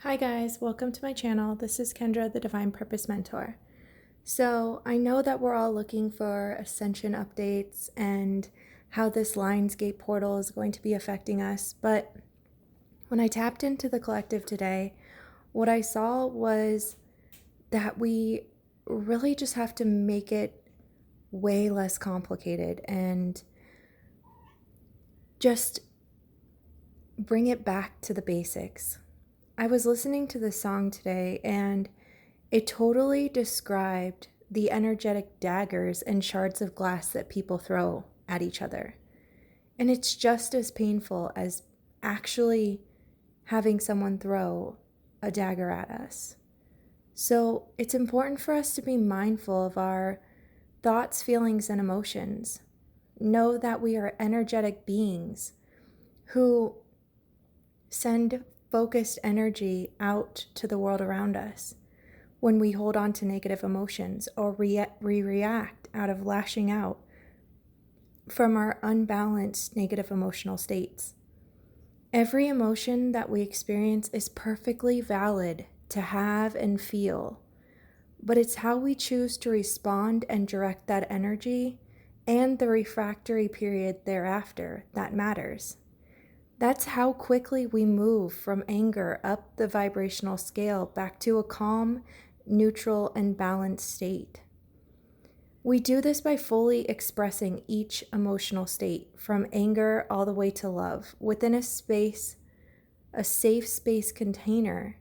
Hi guys, welcome to my channel. This is Kendra, the Divine Purpose Mentor. So I know that we're all looking for ascension updates and how this Lionsgate portal is going to be affecting us, but when I tapped into the collective today, what I saw was that we really just have to make it way less complicated and just bring it back to the basics. I was listening to this song today and it totally described the energetic daggers and shards of glass that people throw at each other. And it's just as painful as actually having someone throw a dagger at us. So it's important for us to be mindful of our thoughts, feelings, and emotions. Know that we are energetic beings who send focused energy out to the world around us. When we hold on to negative emotions or we react out of lashing out from our unbalanced negative emotional states. Every emotion that we experience is perfectly valid to have and feel, but it's how we choose to respond and direct that energy and the refractory period thereafter that matters. That's how quickly we move from anger up the vibrational scale back to a calm, neutral, and balanced state. We do this by fully expressing each emotional state, from anger all the way to love, within a space, a safe space container,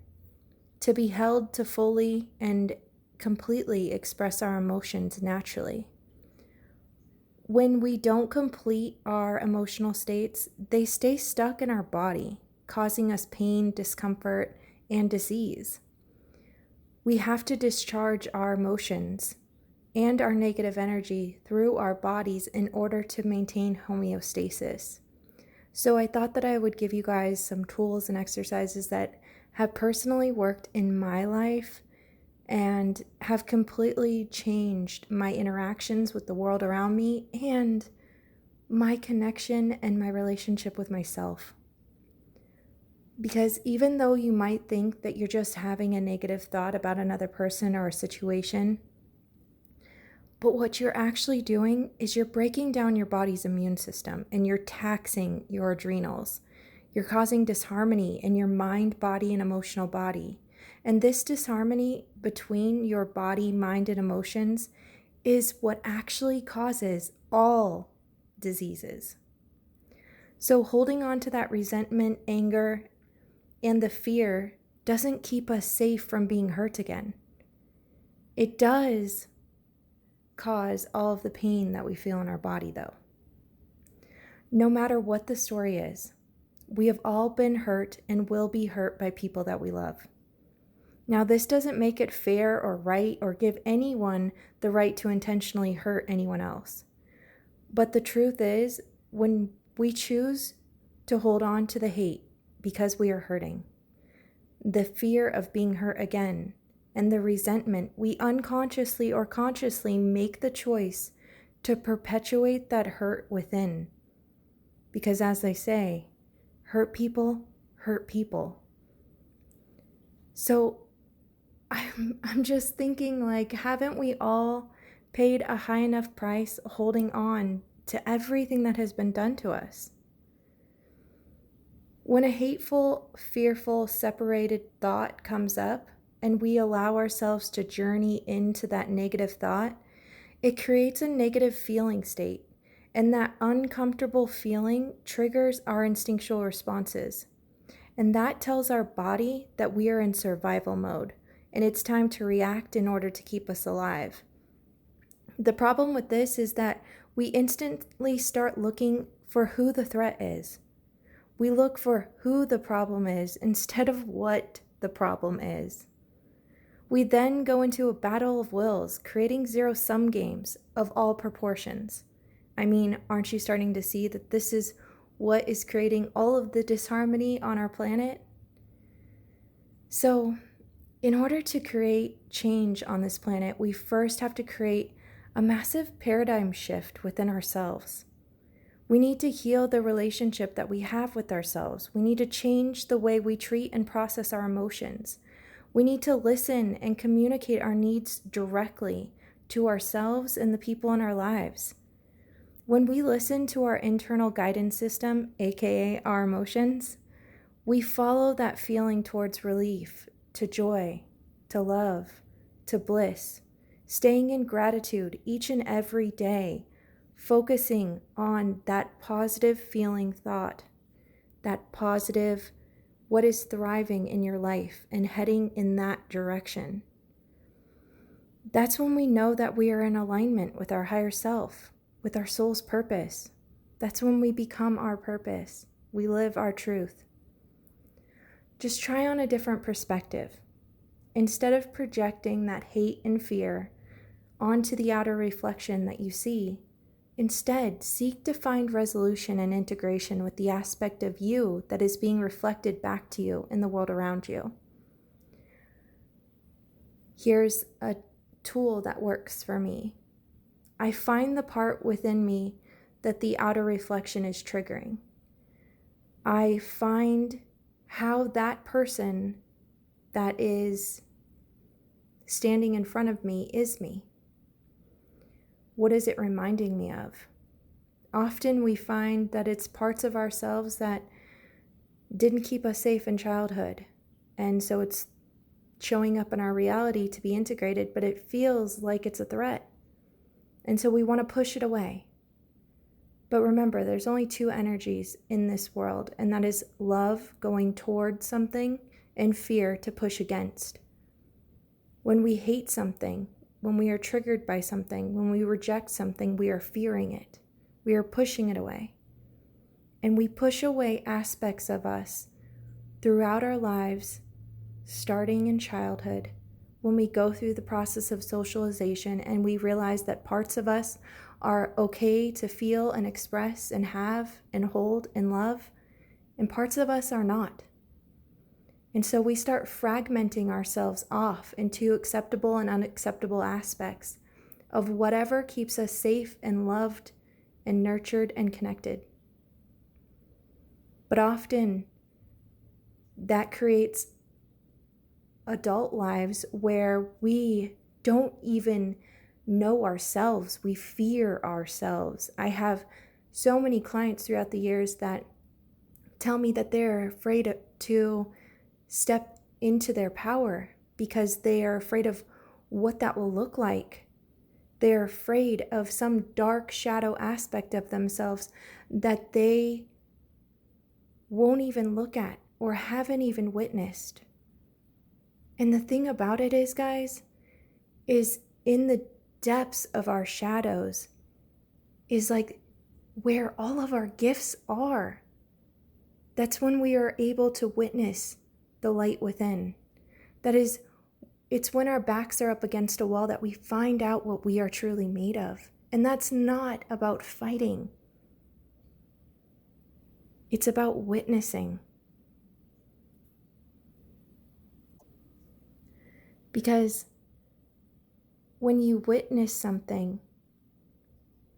to be held to fully and completely express our emotions naturally. When we don't complete our emotional states, they stay stuck in our body, causing us pain, discomfort, and disease. We have to discharge our emotions and our negative energy through our bodies in order to maintain homeostasis. So I thought that I would give you guys some tools and exercises that have personally worked in my life and have completely changed my interactions with the world around me and my connection and my relationship with myself. Because even though you might think that you're just having a negative thought about another person or a situation, but what you're actually doing is you're breaking down your body's immune system and you're taxing your adrenals. You're causing disharmony in your mind, body, and emotional body. And this disharmony between your body, mind, and emotions is what actually causes all diseases. So holding on to that resentment, anger, and the fear doesn't keep us safe from being hurt again. It does cause all of the pain that we feel in our body, though. No matter what the story is, we have all been hurt and will be hurt by people that we love. Now, this doesn't make it fair or right or give anyone the right to intentionally hurt anyone else. But the truth is, when we choose to hold on to the hate because we are hurting, the fear of being hurt again, and the resentment, we unconsciously or consciously make the choice to perpetuate that hurt within. Because as they say, hurt people hurt people. So I'm just thinking, like, haven't we all paid a high enough price holding on to everything that has been done to us? When a hateful, fearful, separated thought comes up and we allow ourselves to journey into that negative thought, it creates a negative feeling state, and that uncomfortable feeling triggers our instinctual responses. And that tells our body that we are in survival mode, and it's time to react in order to keep us alive. The problem with this is that we instantly start looking for who the threat is. We look for who the problem is instead of what the problem is. We then go into a battle of wills, creating zero-sum games of all proportions. I mean, aren't you starting to see that this is what is creating all of the disharmony on our planet? So, in order to create change on this planet, we first have to create a massive paradigm shift within ourselves. We need to heal the relationship that we have with ourselves. We need to change the way we treat and process our emotions. We need to listen and communicate our needs directly to ourselves and the people in our lives. When we listen to our internal guidance system, aka our emotions, we follow that feeling towards relief, to joy, to love, to bliss, staying in gratitude each and every day, focusing on that positive feeling thought, that positive, what is thriving in your life, and heading in that direction. That's when we know that we are in alignment with our higher self, with our soul's purpose. That's when we become our purpose. We live our truth. Just try on a different perspective. Instead of projecting that hate and fear onto the outer reflection that you see, instead seek to find resolution and integration with the aspect of you that is being reflected back to you in the world around you. Here's a tool that works for me. I find the part within me that the outer reflection is triggering. I find how that person that is standing in front of me is me. What is it reminding me of? Often we find that it's parts of ourselves that didn't keep us safe in childhood. And so it's showing up in our reality to be integrated, but it feels like it's a threat. And so we want to push it away. But remember, there's only two energies in this world, and that is love going toward something and fear to push against. When we hate something, when we are triggered by something, when we reject something, we are fearing it. We are pushing it away. And we push away aspects of us throughout our lives, starting in childhood, when we go through the process of socialization and we realize that parts of us are okay to feel and express and have and hold and love, and parts of us are not. And so we start fragmenting ourselves off into acceptable and unacceptable aspects of whatever keeps us safe and loved and nurtured and connected. But often that creates adult lives where we don't even know ourselves. We fear ourselves. I have so many clients throughout the years that tell me that they're afraid to step into their power because they are afraid of what that will look like. They're afraid of some dark shadow aspect of themselves that they won't even look at or haven't even witnessed. And the thing about it is, guys, is in the depths of our shadows is like where all of our gifts are. That's when we are able to witness the light within. That is, it's when our backs are up against a wall that we find out what we are truly made of. And that's not about fighting. It's about witnessing. Because when you witness something,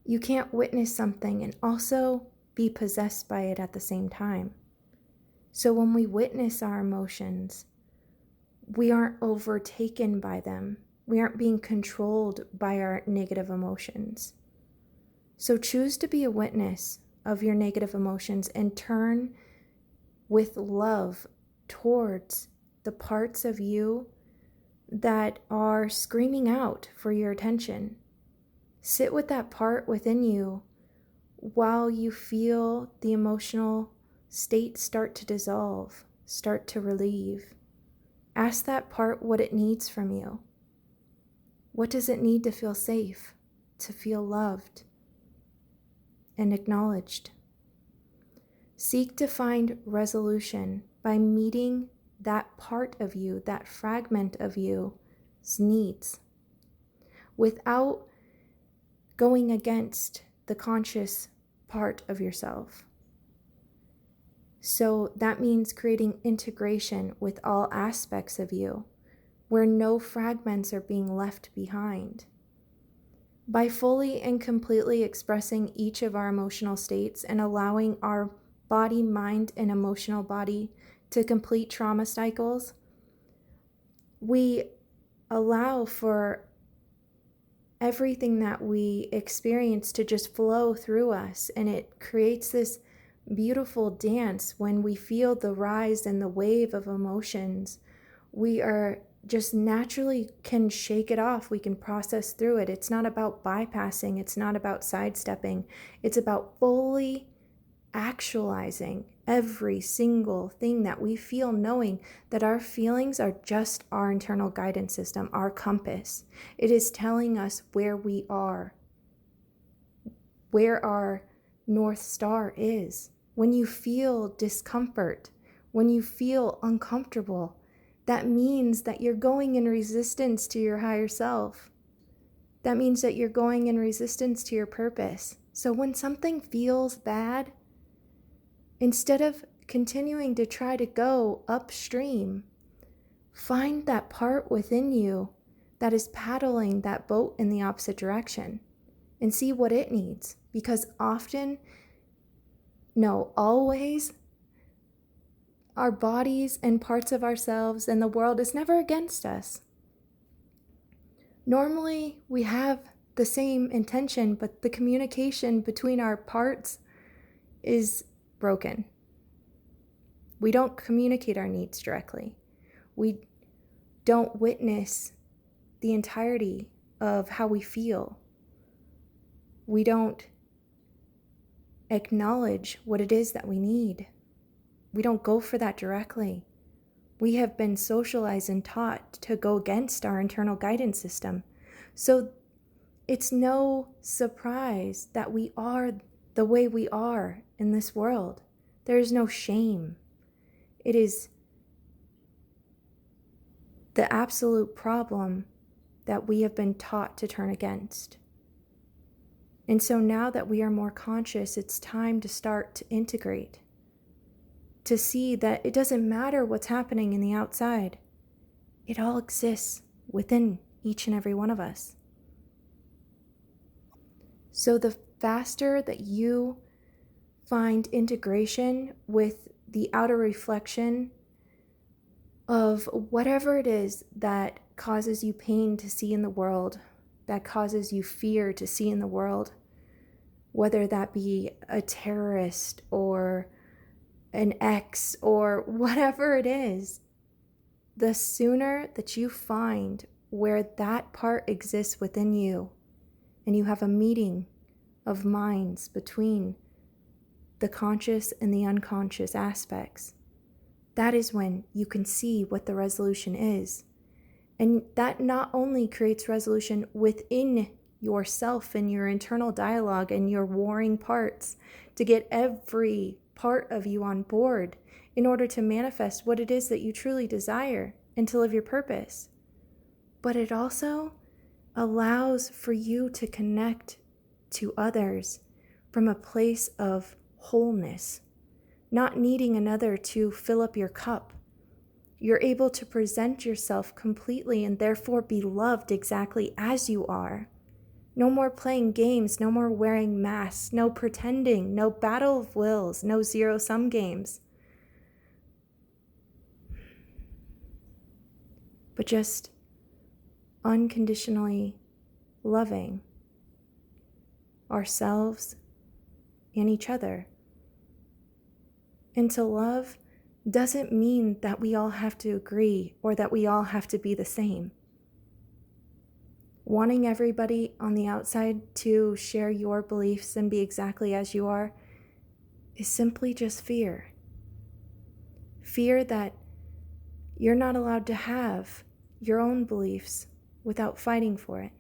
you can't witness something and also be possessed by it at the same time. So when we witness our emotions, we aren't overtaken by them. We aren't being controlled by our negative emotions. So choose to be a witness of your negative emotions and turn with love towards the parts of you that are screaming out for your attention. Sit with that part within you while you feel the emotional state start to dissolve, start to relieve. Ask that part what it needs from you. What does it need to feel safe, to feel loved and acknowledged? Seek to find resolution by meeting that part of you, that fragment of you's needs, without going against the conscious part of yourself. So that means creating integration with all aspects of you, where no fragments are being left behind. By fully and completely expressing each of our emotional states and allowing our body, mind, and emotional body to complete trauma cycles, we allow for everything that we experience to just flow through us. And it creates this beautiful dance when we feel the rise and the wave of emotions. We are just naturally can shake it off. We can process through it. It's not about bypassing. It's not about sidestepping. It's about fully actualizing every single thing that we feel, knowing that our feelings are just our internal guidance system, our compass. It is telling us where we are, where our North Star is. When you feel discomfort, when you feel uncomfortable, that means that you're going in resistance to your higher self. That means that you're going in resistance to your purpose. So when something feels bad, instead of continuing to try to go upstream, find that part within you that is paddling that boat in the opposite direction and see what it needs. Because often, no, always, our bodies and parts of ourselves and the world is never against us. Normally, we have the same intention, but the communication between our parts is broken. We don't communicate our needs directly. We don't witness the entirety of how we feel. We don't acknowledge what it is that we need. We don't go for that directly. We have been socialized and taught to go against our internal guidance system. So it's no surprise that we are the way we are in this world. There is no shame. It is the absolute problem that we have been taught to turn against. And so now that we are more conscious, it's time to start to integrate, to see that it doesn't matter what's happening in the outside. It all exists within each and every one of us. So the faster that you find integration with the outer reflection of whatever it is that causes you pain to see in the world, that causes you fear to see in the world, whether that be a terrorist or an ex or whatever it is, the sooner that you find where that part exists within you and you have a meeting of minds between the conscious and the unconscious aspects, that is when you can see what the resolution is. And that not only creates resolution within yourself and your internal dialogue and your warring parts to get every part of you on board in order to manifest what it is that you truly desire and to live your purpose, but it also allows for you to connect to others from a place of wholeness, not needing another to fill up your cup. You're able to present yourself completely and therefore be loved exactly as you are. No more playing games, no more wearing masks, no pretending, no battle of wills, no zero-sum games. But just unconditionally loving ourselves and each other. And to love doesn't mean that we all have to agree or that we all have to be the same. Wanting everybody on the outside to share your beliefs and be exactly as you are is simply just fear. Fear that you're not allowed to have your own beliefs without fighting for it.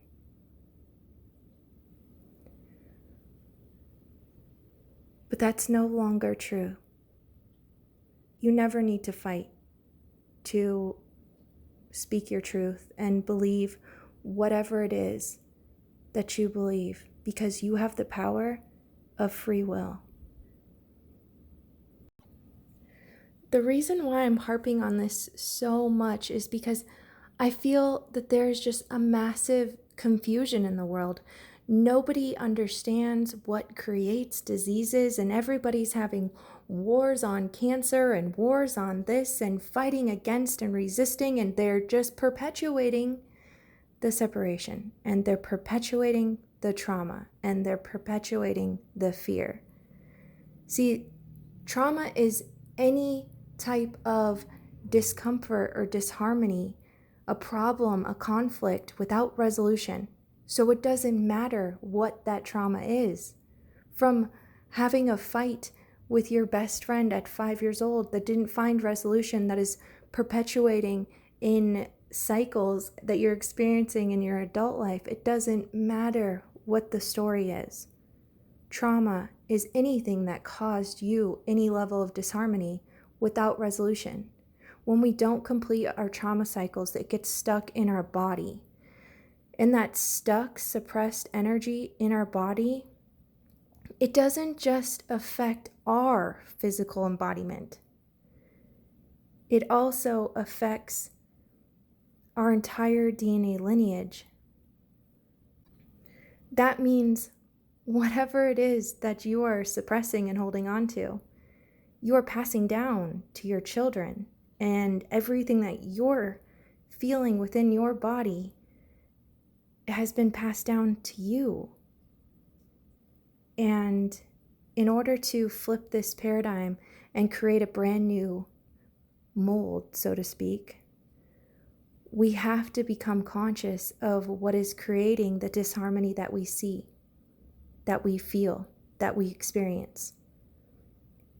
But that's no longer true. You never need to fight to speak your truth and believe whatever it is that you believe, because you have the power of free will. The reason why I'm harping on this so much is because I feel that there's just a massive confusion in the world. Nobody understands what creates diseases, and everybody's having wars on cancer and wars on this and fighting against and resisting, and they're just perpetuating the separation, and they're perpetuating the trauma, and they're perpetuating the fear. See, trauma is any type of discomfort or disharmony, a problem, a conflict without resolution. So it doesn't matter what that trauma is. From having a fight with your best friend at 5 years old that didn't find resolution, that is perpetuating in cycles that you're experiencing in your adult life, it doesn't matter what the story is. Trauma is anything that caused you any level of disharmony without resolution. When we don't complete our trauma cycles, it gets stuck in our body. And that stuck, suppressed energy in our body, it doesn't just affect our physical embodiment. It also affects our entire DNA lineage. That means whatever it is that you are suppressing and holding on to, you are passing down to your children, and everything that you're feeling within your body has been passed down to you. And in order to flip this paradigm and create a brand new mold, so to speak, we have to become conscious of what is creating the disharmony that we see, that we feel, that we experience.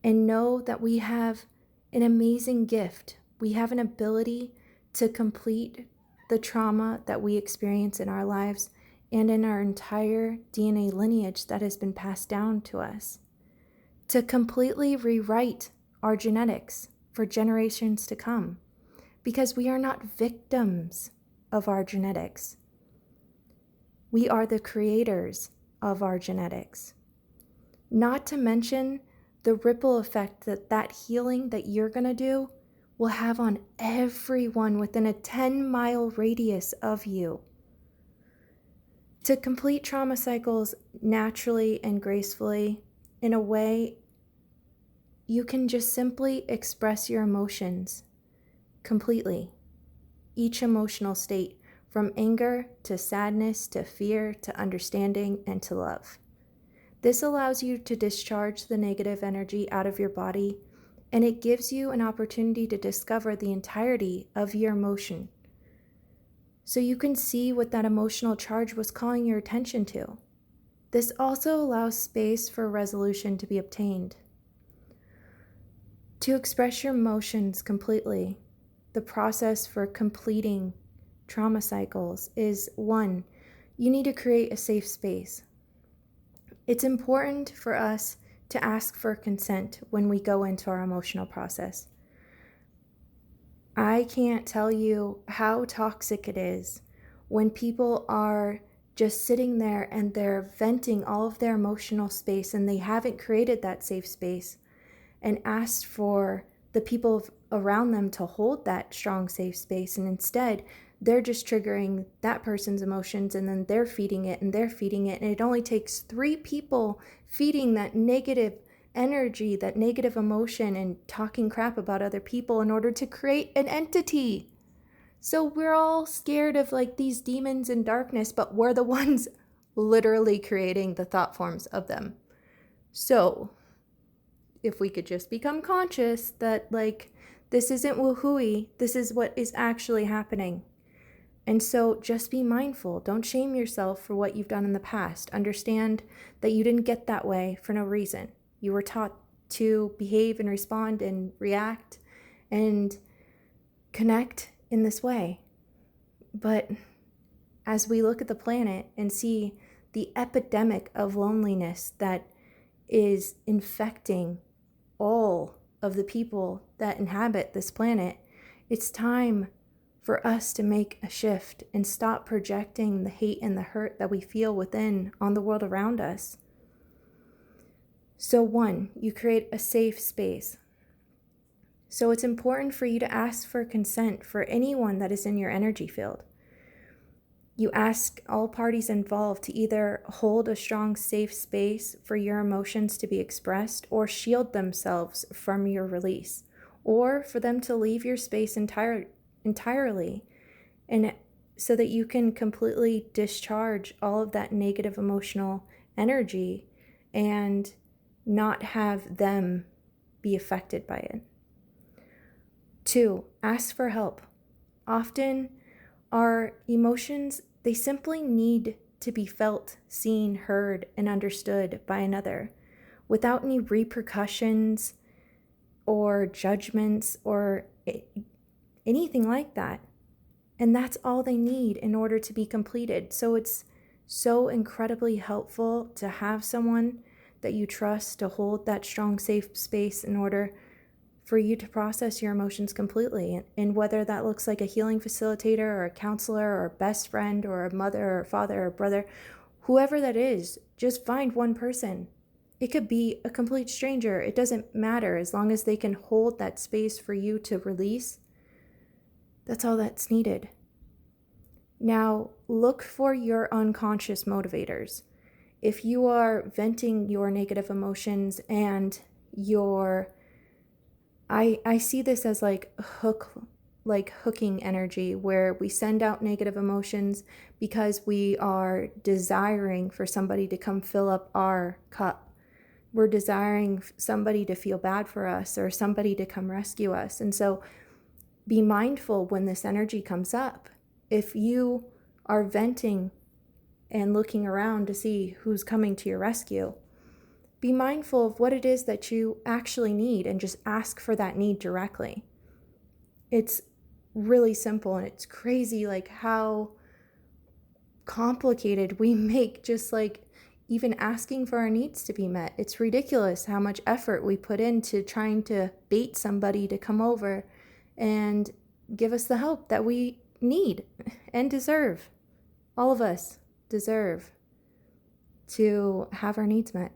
And know that we have an amazing gift. We have an ability to complete the trauma that we experience in our lives and in our entire DNA lineage that has been passed down to us, to completely rewrite our genetics for generations to come, because we are not victims of our genetics. We are the creators of our genetics. Not to mention the ripple effect that healing that you're going to do will have on everyone within a 10-mile radius of you. To complete trauma cycles naturally and gracefully, in a way, you can just simply express your emotions completely. Each emotional state, from anger to sadness to fear to understanding and to love. This allows you to discharge the negative energy out of your body, and it gives you an opportunity to discover the entirety of your emotion, so you can see what that emotional charge was calling your attention to. This also allows space for resolution to be obtained. To express your emotions completely, the process for completing trauma cycles is 1, you need to create a safe space. It's important for us to ask for consent when we go into our emotional process. I can't tell you how toxic it is when people are just sitting there and they're venting all of their emotional space, and they haven't created that safe space and asked for the people around them to hold that strong, safe space. And instead, they're just triggering that person's emotions, and then they're feeding it and they're feeding it. And it only takes 3 people feeding that negative energy, that negative emotion, and talking crap about other people in order to create an entity. So we're all scared of like these demons in darkness, but we're the ones literally creating the thought forms of them. So if we could just become conscious that like this isn't woohooey, this is what is actually happening. And so just be mindful. Don't shame yourself for what you've done in the past. Understand that you didn't get that way for no reason. You were taught to behave and respond and react and connect in this way. But as we look at the planet and see the epidemic of loneliness that is infecting all of the people that inhabit this planet, it's time for us to make a shift and stop projecting the hate and the hurt that we feel within on the world around us. So 1, you create a safe space. So it's important for you to ask for consent for anyone that is in your energy field. You ask all parties involved to either hold a strong, safe space for your emotions to be expressed or shield themselves from your release, or for them to leave your space entirely, and so that you can completely discharge all of that negative emotional energy and not have them be affected by it. 2, ask for help. Often our emotions, they simply need to be felt, seen, heard, and understood by another without any repercussions or judgments or anything like that. And that's all they need in order to be completed. So it's so incredibly helpful to have someone that you trust to hold that strong, safe space in order for you to process your emotions completely. And whether that looks like a healing facilitator or a counselor or a best friend or a mother or father or brother, whoever that is, just find one person. It could be a complete stranger. It doesn't matter. As long as they can hold that space for you to release, that's all that's needed. Now, look for your unconscious motivators. If you are venting your negative emotions and I see this as like hooking energy, where we send out negative emotions because we are desiring for somebody to come fill up our cup. We're desiring somebody to feel bad for us or somebody to come rescue us. And so be mindful when this energy comes up. If you are venting and looking around to see who's coming to your rescue, be mindful of what it is that you actually need and just ask for that need directly. It's really simple, and it's crazy like how complicated we make just like even asking for our needs to be met. It's ridiculous how much effort we put into trying to bait somebody to come over and give us the help that we need and deserve. All of us deserve to have our needs met.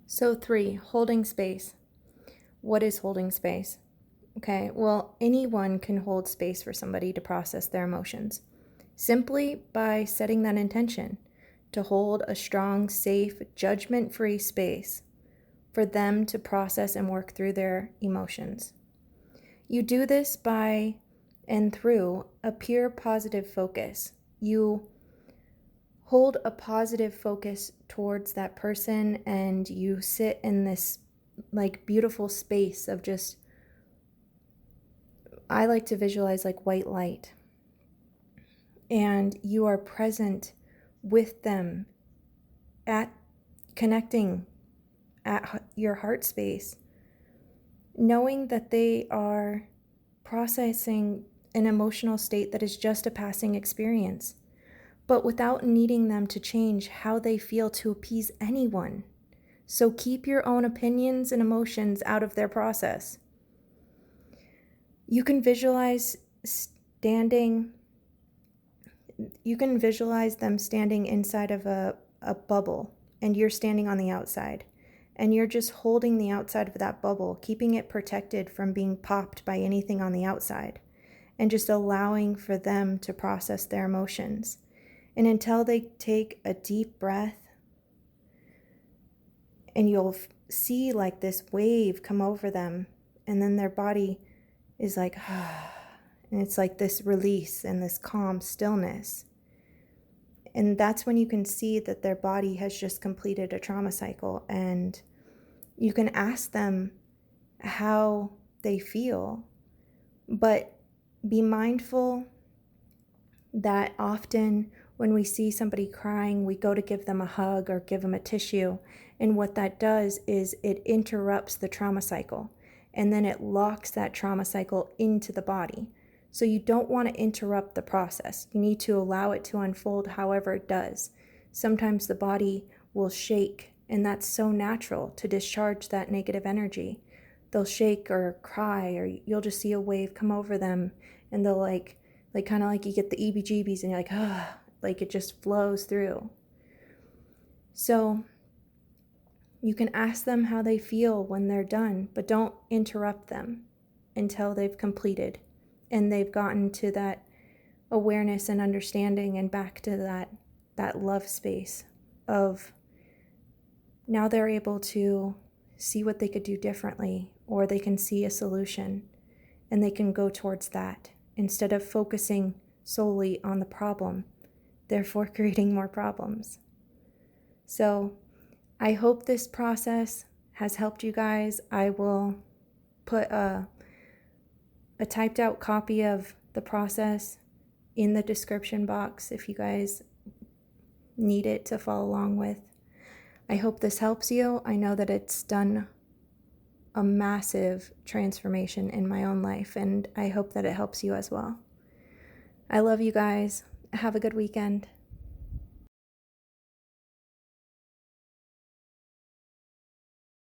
So 3, holding space. What is holding space? Okay, well, anyone can hold space for somebody to process their emotions simply by setting that intention to hold a strong, safe, judgment-free space for them to process and work through their emotions. You do this by and through a pure positive focus. You hold a positive focus towards that person, and you sit in this like beautiful space of just, I like to visualize like white light, and you are present with them at connecting at your heart space, knowing that they are processing an emotional state that is just a passing experience, but without needing them to change how they feel to appease anyone. So keep your own opinions and emotions out of their process. You can visualize them standing inside of a bubble, and you're standing on the outside. And you're just holding the outside of that bubble, keeping it protected from being popped by anything on the outside, and just allowing for them to process their emotions. And until they take a deep breath, and you'll see like this wave come over them, and then their body is like, and it's like this release and this calm stillness. And that's when you can see that their body has just completed a trauma cycle, and you can ask them how they feel, but be mindful that often when we see somebody crying, we go to give them a hug or give them a tissue. And what that does is it interrupts the trauma cycle, and then it locks that trauma cycle into the body. So you don't want to interrupt the process. You need to allow it to unfold however it does. Sometimes the body will shake, and that's so natural to discharge that negative energy. They'll shake or cry, or you'll just see a wave come over them, and they'll like kind of like you get the EBGBs, and you're like, like it just flows through. So you can ask them how they feel when they're done, but don't interrupt them until they've completed and they've gotten to that awareness and understanding and back to that love space of now they're able to see what they could do differently, or they can see a solution and they can go towards that instead of focusing solely on the problem, therefore creating more problems. So I hope this process has helped you guys. I will put a typed out copy of the process in the description box if you guys need it to follow along with. I hope this helps you. I know that it's done a massive transformation in my own life, and I hope that it helps you as well. I love you guys. Have a good weekend.